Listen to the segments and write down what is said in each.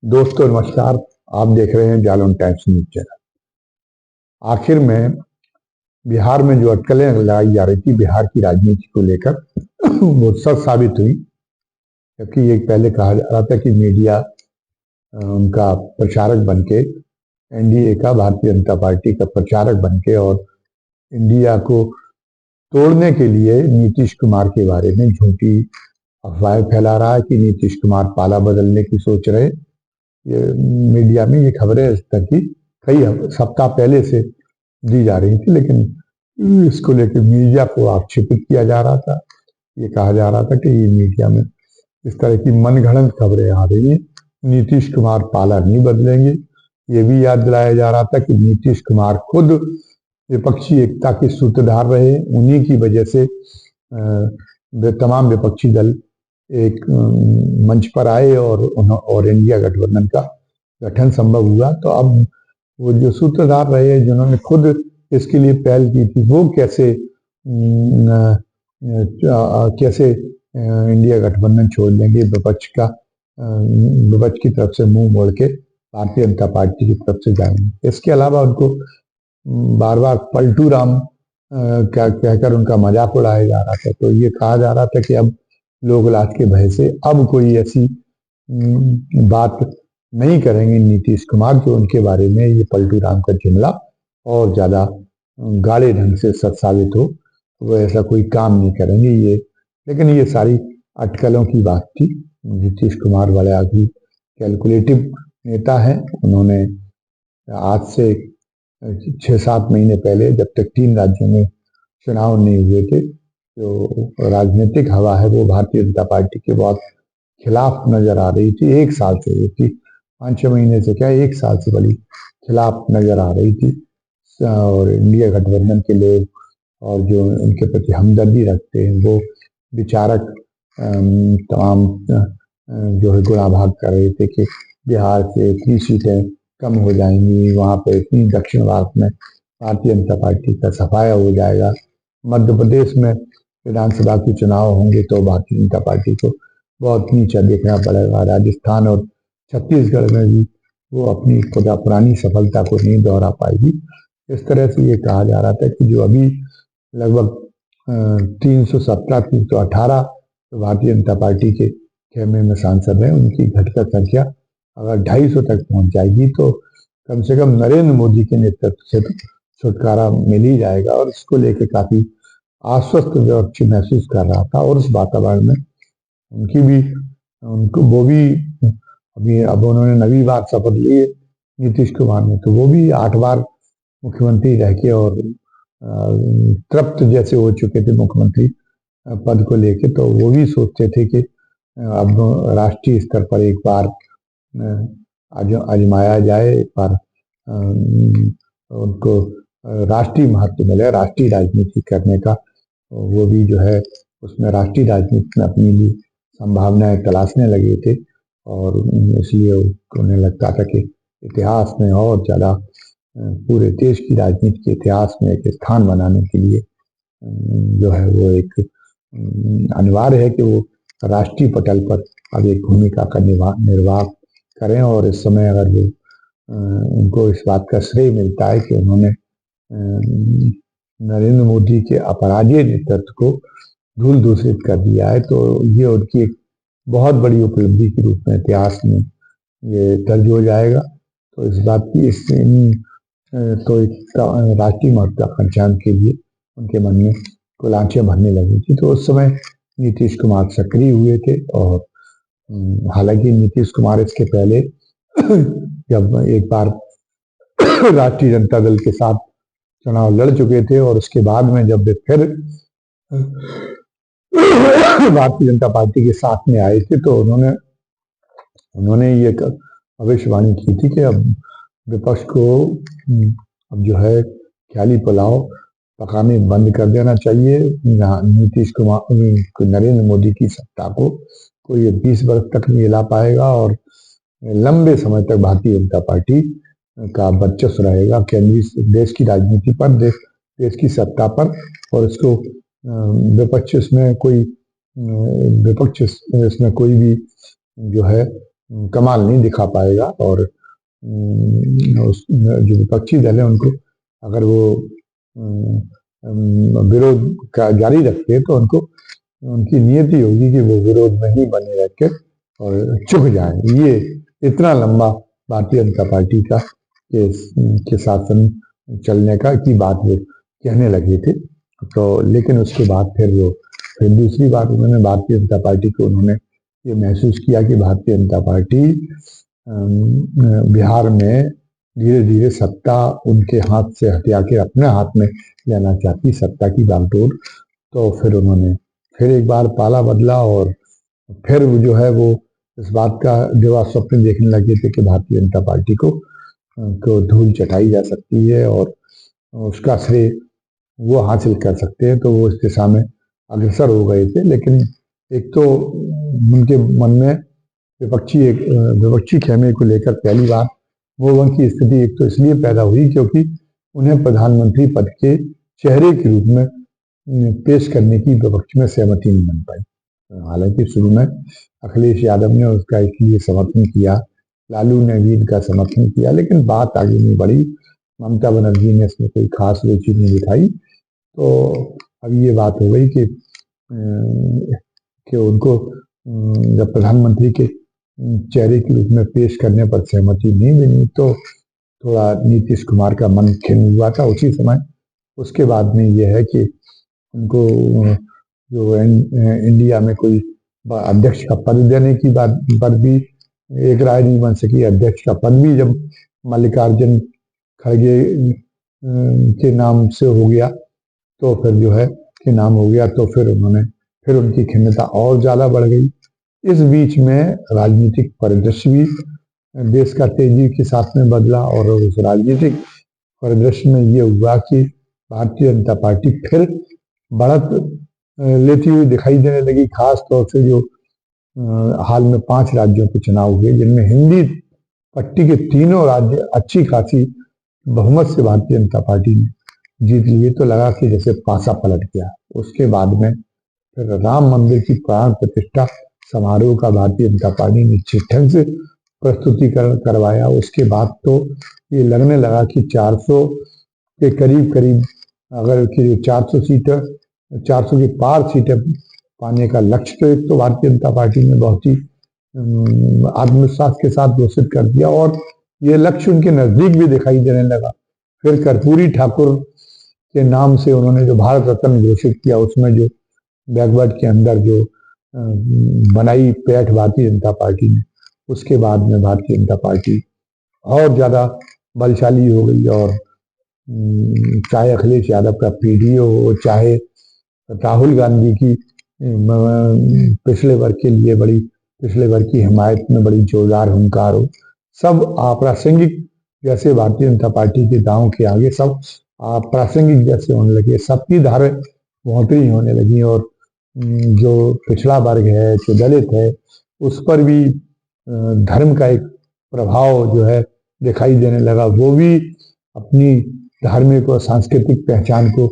दोस्तों नमस्कार। आप देख रहे हैं जालौन टाइम्स न्यूज चैनल। आखिर में बिहार में जो अटकलें लगाई जा रही थी बिहार की राजनीति को लेकर वो सच साबित हुई। क्योंकि एक पहले कहा जा रहा था कि मीडिया उनका प्रचारक बनके, एनडीए का, भारतीय जनता पार्टी का प्रचारक बनके और इंडिया को तोड़ने के लिए नीतीश कुमार के बारे में झूठी अफवाहें फैला रहा है कि नीतीश कुमार पाला बदलने की सोच रहे। ये मीडिया में ये खबरें इस तक की कई सप्ताह पहले से दी जा रही थी, लेकिन इसको लेकर मीडिया को आक्षेपित किया जा रहा था। ये कहा जा रहा था कि ये मीडिया में इस तरह की मनगढ़ंत खबरें आ रही हैं, नीतीश कुमार पाला नहीं बदलेंगे। ये भी याद दिलाया जा रहा था कि नीतीश कुमार खुद विपक्षी एकता के सूत्रधार रहे। उन्हीं की वजह से तमाम विपक्षी दल एक मंच पर आए और इंडिया गठबंधन का गठन संभव हुआ। तो अब वो जो सूत्रधार रहे, जिन्होंने खुद इसके लिए पहल की थी, वो कैसे इंडिया गठबंधन छोड़ देंगे, विपक्ष की तरफ से मुंह मोड़ के भारतीय जनता पार्टी की तरफ से जाएंगे। इसके अलावा उनको बार बार पलटू राम कहकर उनका मजाक उड़ाया जा रहा था। तो ये कहा जा रहा था कि अब लोग लाज के भय से अब कोई ऐसी बात नहीं करेंगे नीतीश कुमार जो उनके बारे में ये पलटू राम का जुमला और ज्यादा गाढ़े ढंग से सच साबित हो। वो ऐसा कोई काम नहीं करेंगे ये। लेकिन ये सारी अटकलों की बात थी। नीतीश कुमार बड़े आदमी कैलकुलेटिव नेता है। उन्होंने आज से 6-7 महीने पहले, जब तक 3 राज्यों में चुनाव नहीं हुए थे, जो राजनीतिक हवा है वो भारतीय जनता पार्टी के बहुत खिलाफ नजर आ रही थी। 1 साल से हुई थी, 5-6 महीने से क्या, 1 साल से बड़ी खिलाफ नजर आ रही थी। और इंडिया गठबंधन के लोग और जो उनके प्रति हमदर्दी रखते हैं वो विचारक तमाम जो है गुणाभाग कर रहे थे कि बिहार से इतनी सीटें कम हो जाएंगी, वहां पे इतनी दक्षिण भारत में भारतीय जनता पार्टी का सफाया हो जाएगा, मध्य प्रदेश में विधानसभा के चुनाव होंगे तो भारतीय जनता पार्टी को बहुत नीचा देखना पड़ेगा, राजस्थान और छत्तीसगढ़ में भी वो अपनी पुरानी सफलता को नहीं दोहरा पाएगी। इस तरह से ये कहा जा रहा था कि जो अभी लगभग 317-318 भारतीय जनता पार्टी के खेमे में सांसद हैं, उनकी घटकर संख्या अगर 250 तक पहुंच जाएगी तो कम से कम नरेंद्र मोदी के नेतृत्व से तो छुटकारा मिल ही जाएगा। और इसको लेकर काफी आश्वस्त विपक्ष महसूस कर रहा था। और उस वातावरण में वो भी अभी अब उन्होंने 9वीं बार शपथ ली है नीतीश कुमार ने, तो वो भी 8 बार मुख्यमंत्री रह के और तृप्त जैसे हो चुके थे मुख्यमंत्री पद को लेके। तो वो भी सोचते थे कि अब राष्ट्रीय स्तर पर एक बार आजमाया जाए, एक बार उनको राष्ट्रीय महत्व मिले, राष्ट्रीय राजनीति करने का। वो भी जो है उसमें राष्ट्रीय राजनीति में अपनी भी संभावनाएं तलाशने लगे थे। और इसलिए उन्हें लगता था कि इतिहास में और ज्यादा पूरे देश की राजनीति के इतिहास में एक स्थान बनाने के लिए जो है वो एक अनिवार्य है कि वो राष्ट्रीय पटल पर अब एक भूमिका का निर्वाह करें। और इस समय अगर वो उनको इस बात का श्रेय मिलता है कि उन्होंने नरेंद्र मोदी के अपराधीय नेतृत्व को धूल दूषित कर दिया है, तो ये उनकी एक बहुत बड़ी उपलब्धि के रूप में इतिहास में ये दर्ज हो जाएगा। तो इस बात की तो राष्ट्रीय महत्वाकांक्षा के लिए उनके मन में कुलांचे भरने लगी थी। तो उस समय नीतीश कुमार सक्रिय हुए थे। और हालांकि नीतीश कुमार इसके पहले जब एक बार राष्ट्रीय जनता दल के साथ चुनाव लड़ चुके थे और उसके बाद में जब वे फिर भारतीय जनता पार्टी के साथ में आए थे तो उन्होंने ये भविष्यवाणी की थी कि अब विपक्ष को अब जो है ख्याली पुलाव पकाने बंद कर देना चाहिए। नीतीश कुमार नरेंद्र मोदी की सत्ता को कोई 20 वर्ष तक नहीं ला पाएगा और लंबे समय तक भारतीय जनता पार्टी का वर्चस्व रहेगा केंद्रीय देश की राजनीति पर, देश की सत्ता पर। और इसको विपक्ष इसमें कोई भी जो है कमाल नहीं दिखा पाएगा। और जो विपक्षी दल है उनको अगर वो विरोध का जारी रखते हैं तो उनको उनकी नियति होगी कि वो विरोध में ही बने रहकर और चुक जाए। ये इतना लंबा भारतीय जनता पार्टी का के शासन चलने का की बात वो कहने लगे थे। तो लेकिन उसके बाद फिर दूसरी बार उन्होंने भारतीय जनता पार्टी को उन्होंने ये महसूस किया कि भारतीय जनता पार्टी बिहार में धीरे धीरे सत्ता उनके हाथ से हटिया के अपने हाथ में लेना चाहती, सत्ता की बागडोर। तो फिर उन्होंने फिर एक बार पाला बदला और फिर जो है वो इस बात का दिवा स्वप्न देखने लगे थे कि भारतीय जनता पार्टी को धूल चटाई जा सकती है और उसका श्रेय वो हासिल कर सकते हैं। तो वो इस दिशा में अग्रसर हो गए थे। लेकिन एक तो उनके मन में विपक्षी खेमे को लेकर पहली बार मोहभंग की स्थिति एक तो इसलिए पैदा हुई क्योंकि उन्हें प्रधानमंत्री पद के चेहरे के रूप में पेश करने की विपक्ष में सहमति नहीं बन पाई। हालांकि शुरू में अखिलेश यादव ने उसका इसलिए समर्थन किया, लालू ने भी इनका समर्थन किया, लेकिन बात आगे नहीं बढ़ी। ममता बनर्जी ने इसमें कोई खास रुचि नहीं दिखाई। तो अब ये बात हो गई कि उनको जब प्रधानमंत्री के चेहरे के रूप में पेश करने पर सहमति नहीं मिली तो थोड़ा नीतीश कुमार का मन खिन्न हुआ था उसी समय। उसके बाद में यह है कि उनको जो इंडिया में कोई अध्यक्ष का पद देने की बात पर भी एक राय नहीं बन सकी। अध्यक्ष का पद भी जब मल्लिकार्जुन खड़गे के नाम से हो गया तो फिर जो है कि नाम हो गया तो फिर उनकी खिन्नता और ज्यादा बढ़ गई। इस बीच में राजनीतिक परिदृश्य भी देश का तेजी के साथ में बदला और उस राजनीतिक परिदृश्य में ये हुआ कि भारतीय जनता पार्टी फिर बढ़त लेती हुई दिखाई देने लगी। खास तौर से जो हाल में 5 राज्यों के चुनाव हुए जिनमें हिंदी पट्टी के तीनों राज्य अच्छी खासी बहुमत से भारतीय जनता पार्टी ने जीत लिए, तो लगा कि जैसे पासा पलट गया। उसके बाद में फिर राम मंदिर की प्राण प्रतिष्ठा समारोह का भारतीय जनता पार्टी ने अच्छे ढंग से प्रस्तुतिकरण करवाया। उसके बाद तो ये लगने लगा कि 400 के करीब करीब अगर कि 400 सीटें 400 के पार सीटें पाने का लक्ष्य तो एक तो भारतीय जनता पार्टी ने बहुत ही आत्मविश्वास के साथ घोषित कर दिया और ये लक्ष्य उनके नजदीक भी दिखाई देने लगा। फिर कर्पूरी ठाकुर के नाम से उन्होंने जो भारत रत्न घोषित किया उसमें जो बैकवर्ड के अंदर जो बनाई पैठ भारतीय जनता पार्टी ने, उसके बाद में भारतीय जनता पार्टी और ज्यादा बलशाली हो गई। और चाहे अखिलेश यादव का पीडीओ हो, चाहे राहुल गांधी की पिछले वर्ग की हिमायत में बड़ी जोरदार हुंकार हो, सब अप्रासंगिक जैसे भारतीय जनता पार्टी के दांव के आगे सब अप्रासंगिक जैसे होने लगे। सबकी धारें भौंतरी होने लगी और जो पिछड़ा वर्ग है, जो दलित है, उस पर भी धर्म का एक प्रभाव जो है दिखाई देने लगा। वो भी अपनी धार्मिक और सांस्कृतिक पहचान को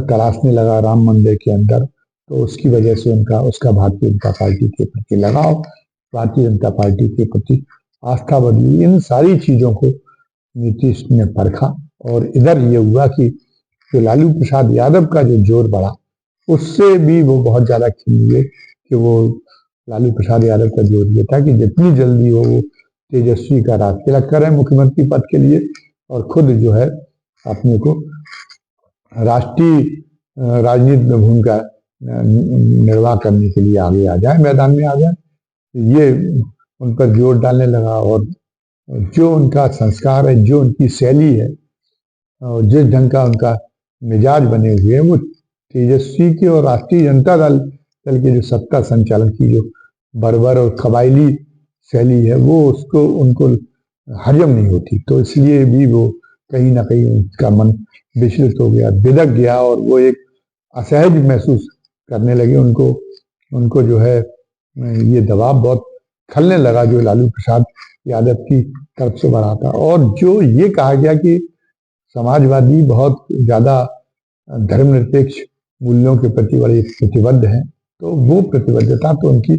तलाशने लगा राम मंदिर के अंदर। तो उसकी वजह से उसका भारतीय जनता पार्टी के प्रति लगाव, भारतीय जनता पार्टी के प्रति आस्था बदली। इन सारी चीजों को नीतीश ने परखा और इधर ये हुआ कि जो लालू प्रसाद यादव का जो जोर बढ़ा उससे भी वो बहुत ज्यादा खिल हुए कि वो लालू प्रसाद यादव का जोर ये था कि जितनी जल्दी हो वो तेजस्वी का राज तिलक करें मुख्यमंत्री पद के लिए और खुद जो है अपने को राष्ट्रीय राजनीति में भूमिका निर्वाह करने के लिए आगे आ जाए, मैदान में आ जाए। ये उन पर जोर डालने लगा और जो उनका संस्कार है, जो उनकी शैली है और जिस ढंग का उनका मिजाज बने हुए हैं, वो तेजस्वी के और राष्ट्रीय जनता दल के जो सत्ता संचालन की जो बर्बर और कबायली शैली है वो उनको हजम नहीं होती। तो इसलिए भी वो कहीं ना कहीं उनका मन विचलित हो गया, बिदक गया और वो एक असहज महसूस करने लगे। उनको जो है ये दबाव बहुत खलने लगा जो लालू प्रसाद यादव की तरफ से बढ़ा था। और जो ये कहा गया कि समाजवादी बहुत ज्यादा धर्मनिरपेक्ष मूल्यों के प्रति बड़े प्रतिबद्ध हैं, तो वो प्रतिबद्धता तो उनकी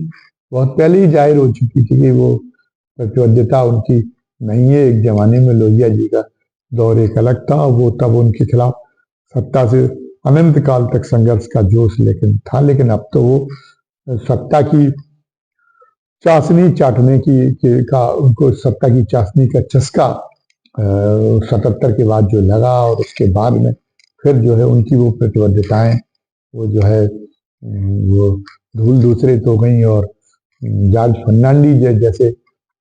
बहुत पहले ही जाहिर हो चुकी थी कि वो प्रतिबद्धता उनकी नहीं है। एक जमाने में लोहिया जी का दौर एक अलग था, वो तब उनके खिलाफ सत्ता से अनंत काल तक संघर्ष का जोश लेकिन था। लेकिन अब तो वो सत्ता की चाशनी चाटने का उनको सत्ता की चाशनी का चस्का 77 के बाद जो लगा, और उसके बाद में फिर जो है उनकी वो प्रतिबद्धताएं वो जो है वो धूल दूसरे तो गई। और जॉर्ज फर्नांडीज जैसे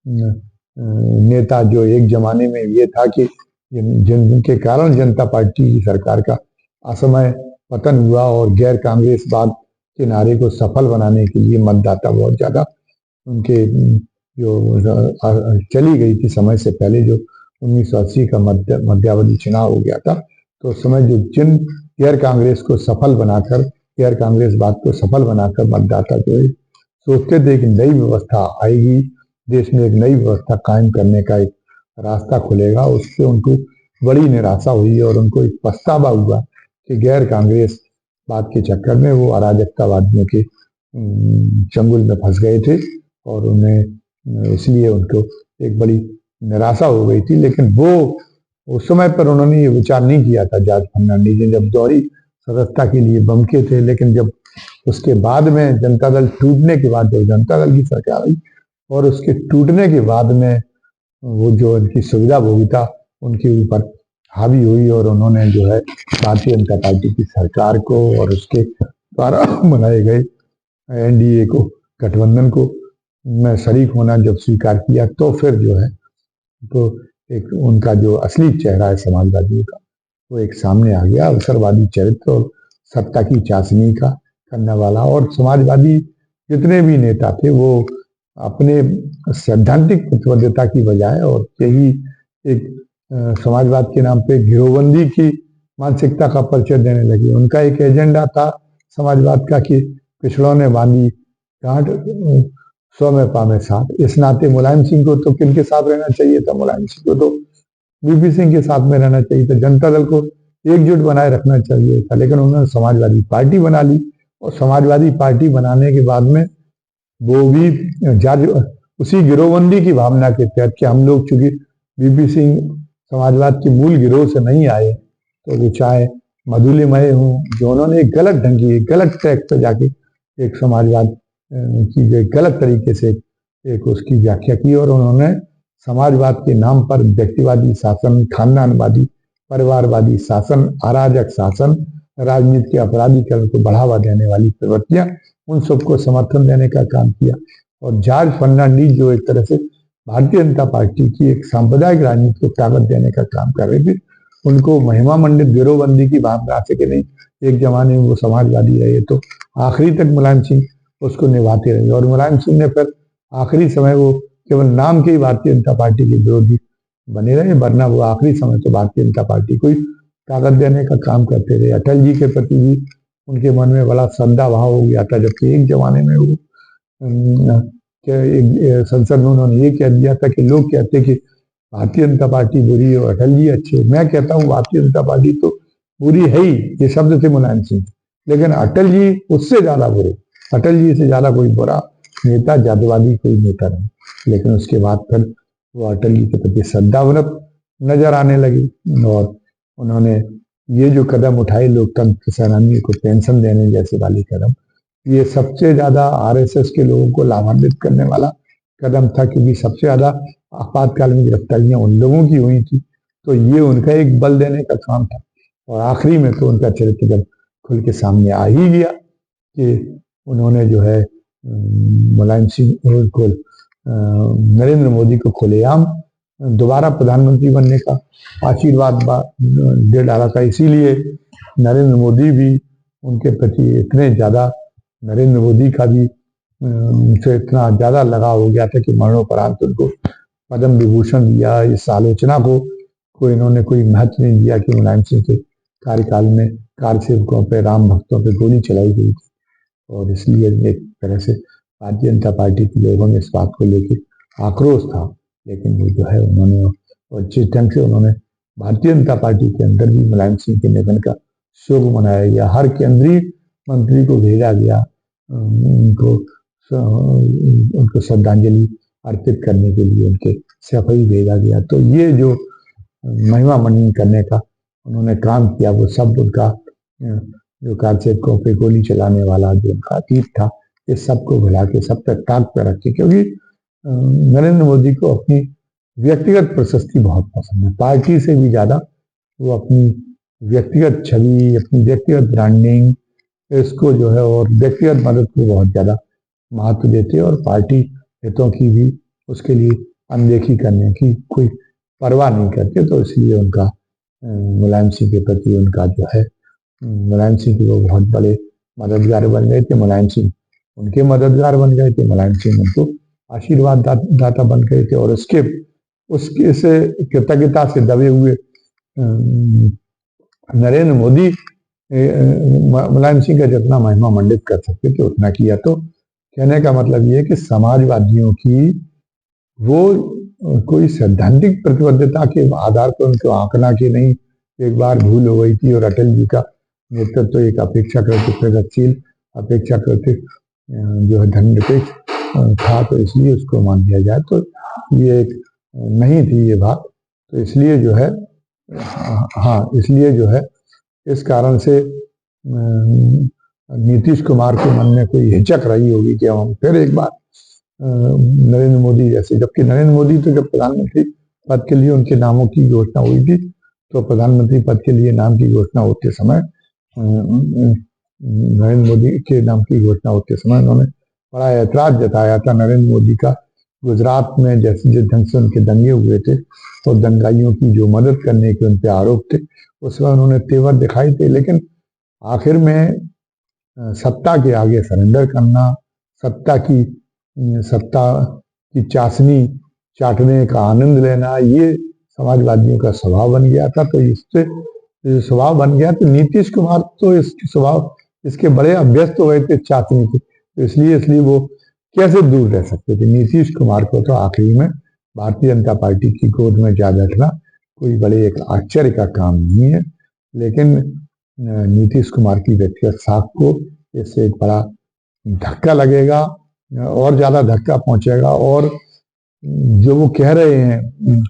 नेता जो एक जमाने में ये था कि जिनके कारण जनता पार्टी की सरकार का असमय पतन हुआ और गैर कांग्रेसवाद के नारे को सफल बनाने के लिए मतदाता बहुत ज्यादा उनके जो चली गई थी समय से पहले, जो 1980 का मध्यावधि चुनाव हो गया था, तो उस समय जो जिन गैर कांग्रेस को सफल बनाकर गैर कांग्रेसवाद को सफल बनाकर मतदाता जो है सोचते थे कि नई व्यवस्था आएगी, देश में एक नई व्यवस्था कायम करने का एक रास्ता खुलेगा, उससे उनको बड़ी निराशा हुई और उनको एक पछतावा हुआ कि गैर कांग्रेस बात के चक्कर में वो अराजकतावादियों के चंगुल में फंस गए थे और उन्हें इसलिए उनको एक बड़ी निराशा हो गई थी। लेकिन वो उस समय पर उन्होंने ये विचार नहीं किया था जॉर्ज फर्नांडीज ने, जब दोहरी सदस्यता के लिए बमके थे। लेकिन जब उसके बाद में जनता दल टूटने के बाद जब जनता दल की सरकार आई और उसके टूटने के बाद में वो जो उनकी सुविधा भोगिता उनके ऊपर हावी हुई और उन्होंने जो है भारतीय जनता पार्टी की सरकार को और उसके द्वारा बनाए गए एनडीए को, गठबंधन को में शरीक होना जब स्वीकार किया, तो फिर जो है तो एक उनका जो असली चेहरा है समाजवादियों का वो एक सामने आ गया। अवसरवादी चरित्र और सत्ता की चाशनी का करने वाला। और समाजवादी जितने भी नेता थे वो अपने सैद्धांतिक प्रतिबद्धता की बजाय और यही एक समाजवाद के नाम पे गिरोहबंदी की मानसिकता का परिचय देने लगे। उनका एक एजेंडा था समाजवाद का कि पिछड़ों ने बांधी गांठ 100 में पावे साथ। इस नाते मुलायम सिंह को तो किनके साथ रहना चाहिए था? मुलायम सिंह को तो वीपी सिंह के साथ में रहना चाहिए था। जनता दल को एकजुट बनाए रखना चाहिए था। लेकिन उन्होंने समाजवादी पार्टी बना ली और समाजवादी पार्टी बनाने के बाद में वो भी उसी गिरोहबंदी की भावना के तहत कि हम लोग चूंकि वीपी सिंह समाजवाद के मूल गिरोह से नहीं आए, तो वो चाहे मधुलिमय हो, जो उन्होंने एक गलत ढंग की गलत ट्रैक पर जाके एक समाजवाद की जो गलत तरीके से एक उसकी व्याख्या की और उन्होंने समाजवाद के नाम पर व्यक्तिवादी शासन, खानदानवादी परिवारवादी शासन, अराजक शासन, राजनीति के अपराधीकरण को बढ़ावा देने वाली प्रवृत्तियां, उन सबको समर्थन देने का काम किया। और जॉर्ज फर्नांडीज जो एक तरह से भारतीय जनता पार्टी की एक सांप्रदायिक राजनीति को ताकत देने का काम कर रहे थे, उनको महिमा मंडित गिरोहबंदी की भावना से कि नहीं, एक जमाने में वो समाजवादी रहे तो आखिरी तक मुलायम सिंह उसको निभाते रहे। और मुलायम सिंह ने फिर आखिरी समय वो केवल नाम के ही भारतीय जनता पार्टी के विरोधी बने रहे, वरना वो आखिरी समय तो भारतीय जनता पार्टी को ही ताकत देने का काम करते रहे। अटल जी के प्रति भी उनके मन में बड़ा श्रद्धा भाव हो गया था, जबकि एक जमाने में वो संसद में उन्होंने ये कह दिया था कि लोग कहते कि भारतीय जनता पार्टी बुरी और अटल जी अच्छे। मैं कहता हूँ भारतीय जनता पार्टी तो बुरी है ही, ये शब्द थे मुलायम सिंह, लेकिन अटल जी उससे ज्यादा बुरे। अटल जी से ज्यादा कोई बुरा नेता, जातिवादी कोई नेता नहीं। लेकिन उसके बाद फिर वो अटल जी के प्रति श्रद्धावनत नजर आने लगी और उन्होंने ये जो कदम उठाए लोकतंत्र सेनानियों को पेंशन देने जैसे वाले कदम, ये सबसे ज्यादा आरएसएस के लोगों को लाभान्वित करने वाला कदम था, क्योंकि सबसे ज्यादा आपातकाल में गिरफ्तारियां उन लोगों की हुई थी, तो ये उनका एक बल देने का काम था। और आखिरी में तो उनका चरित्र जब खुल के सामने आ ही गया कि उन्होंने जो है मुलायम सिंह को नरेंद्र मोदी को खुलेआम दोबारा प्रधानमंत्री बनने का आशीर्वाद दे डाला था। इसीलिए नरेंद्र मोदी भी उनके प्रति इतने ज्यादा, नरेंद्र मोदी का भी उनसे इतना ज्यादा लगाव हो गया था कि मरणोपरांत उनको पद्म विभूषण दिया। इस आलोचना को इन्होंने कोई महत्व नहीं दिया कि मुलायम सिंह के कार्यकाल में कार सेवकों पे, राम भक्तों पे गोली चलाई गई थी। और इसलिए एक तरह से भारतीय जनता पार्टी के लोगों में इस बात को लेकर आक्रोश था। लेकिन वो जो है उन्होंने, और जिस ढंग से उन्होंने भारतीय जनता पार्टी के अंदर भी मुलायम सिंह के निधन का शोक मनाया गया, हर केंद्रीय मंत्री को भेजा गया उनको उनको श्रद्धांजलि अर्पित करने के लिए उनके सफाई भेजा गया। तो ये जो महिमा मंडन करने का उन्होंने काम किया, वो सब उनका जो कारसेवकों पे गोली चलाने वाला जो उनका अतीत था, इस सबको भुला के सब पे ताक पे रख के, क्योंकि नरेंद्र मोदी को अपनी व्यक्तिगत प्रशस्ति बहुत पसंद है, पार्टी से भी ज्यादा वो अपनी व्यक्तिगत छवि, अपनी व्यक्तिगत ब्रांडिंग, इसको जो है और व्यक्तिगत मदद को बहुत ज्यादा महत्व देते हैं, और पार्टी हितों की भी उसके लिए अनदेखी करने की कोई परवाह नहीं करते। तो इसलिए उनका मुलायम सिंह के प्रति उनका जो है, मुलायम सिंह के वो बहुत बड़े मददगार बन गए थे, मुलायम सिंह उनके मददगार बन गए थे, मुलायम सिंह उनको आशीर्वाद दाता बन गए थे, और उसके से कृतज्ञता से दबे हुए नरेंद्र मोदी मुलायम सिंह का जितना महिमा मंडित कर सकते थे उतना किया। तो कहने का मतलब ये है कि समाजवादियों की वो कोई सैद्धांतिक प्रतिबद्धता के आधार पर उनको आंकना कि नहीं, एक बार भूल हो गई थी और अटल जी का नेतृत्व तो एक अपेक्षाकृत प्रगतिशील, अपेक्षाकृत जो है धर्मनिरपेक्ष था, तो इसलिए उसको मान लिया जाए। तो ये एक नहीं थी ये बात। तो इसलिए जो है, हाँ, इसलिए जो है इस कारण से नीतीश कुमार के मन में कोई हिचक रही होगी कि हम फिर एक बार नरेंद्र मोदी जैसे, जबकि नरेंद्र मोदी तो जब प्रधानमंत्री पद के लिए उनके नामों की घोषणा हुई थी, तो प्रधानमंत्री पद के लिए नाम की घोषणा होते समय नरेंद्र मोदी के नाम की घोषणा होते समय उन्होंने बड़ा ऐतराज जताया था। नरेंद्र मोदी का गुजरात में जैसे जिस ढंग से उनके दंगे हुए थे और दंगाइयों की जो मदद करने के उन पर आरोप थे, उसमें उन्होंने तेवर दिखाई थे, लेकिन आखिर में सत्ता के आगे सरेंडर करना, सत्ता की चाशनी चाटने का आनंद लेना, ये समाजवादियों का स्वभाव बन गया था। तो इससे स्वभाव बन गया, तो नीतीश कुमार तो इसके बड़े अभ्यस्त हो गए थे चाशनी के, तो इसलिए वो कैसे दूर रह सकते थे। नीतीश कुमार को तो आखिरी में भारतीय जनता पार्टी की गोद में जा बैठना कोई बड़े एक आश्चर्य का काम नहीं है, लेकिन नीतीश कुमार की व्यक्तिगत साख को इससे एक बड़ा धक्का लगेगा, और ज्यादा धक्का पहुंचेगा। और जो वो कह रहे हैं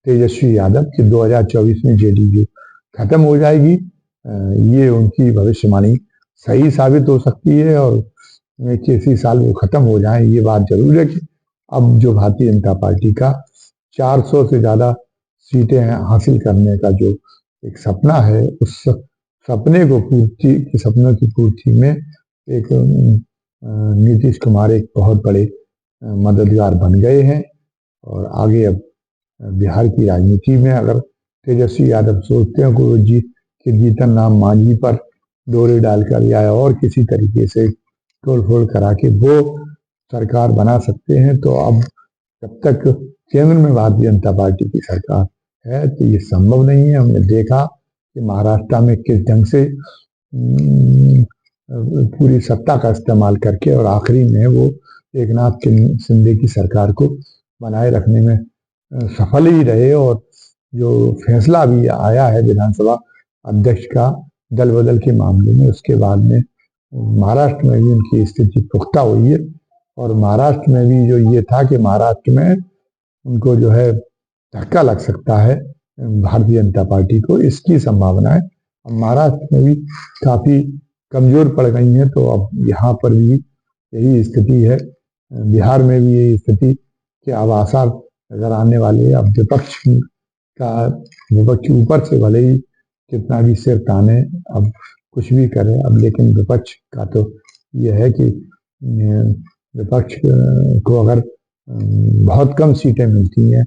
तेजस्वी यादव कि 2024 में जेडीयू खत्म हो जाएगी, ये उनकी भविष्यवाणी सही साबित हो सकती है, और किसी साल वो खत्म हो जाए। ये बात जरूर है कि अब जो भारतीय जनता पार्टी का 400 से ज्यादा सीटें हासिल करने का जो एक सपना है, उस सपने की पूर्ति में एक नीतीश कुमार एक बहुत बड़े मददगार बन गए हैं। और आगे अब बिहार की राजनीति में अगर तेजस्वी यादव सोचते हैं कि जीतन राम मांझी पर डोरे डालकर या और किसी तरीके से तोड़ फोड़ करा के वो सरकार बना सकते हैं, तो अब जब तक केंद्र में भारतीय जनता पार्टी की सरकार है तो ये संभव नहीं है। हमने देखा कि महाराष्ट्र में किस ढंग से पूरी सत्ता का इस्तेमाल करके और आखिरी में वो एकनाथ शिंदे की सरकार को बनाए रखने में सफल ही रहे, और जो फैसला भी आया है विधानसभा अध्यक्ष का दल बदल के मामले में, उसके बाद में महाराष्ट्र में भी उनकी स्थिति पुख्ता हुई है। और महाराष्ट्र में भी जो ये था कि महाराष्ट्र में उनको जो है धक्का लग सकता है भारतीय जनता पार्टी को, इसकी संभावना है। अब महाराष्ट्र में भी काफी कमजोर पड़ गई है, तो अब यहाँ पर भी यही स्थिति है, बिहार में भी यही स्थिति के अब आसार नजर आने वाले। अब विपक्ष ऊपर से भले ही कितना भी सिर ताने, अब कुछ भी करे, अब लेकिन विपक्ष का तो यह है कि विपक्ष को अगर बहुत कम सीटें मिलती हैं,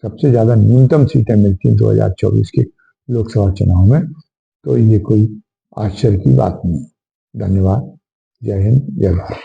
सबसे ज्यादा न्यूनतम सीटें मिलती हैं 2024 के लोकसभा चुनाव में, तो ये कोई आश्चर्य की बात नहीं। धन्यवाद। जय हिंद, जय भारत।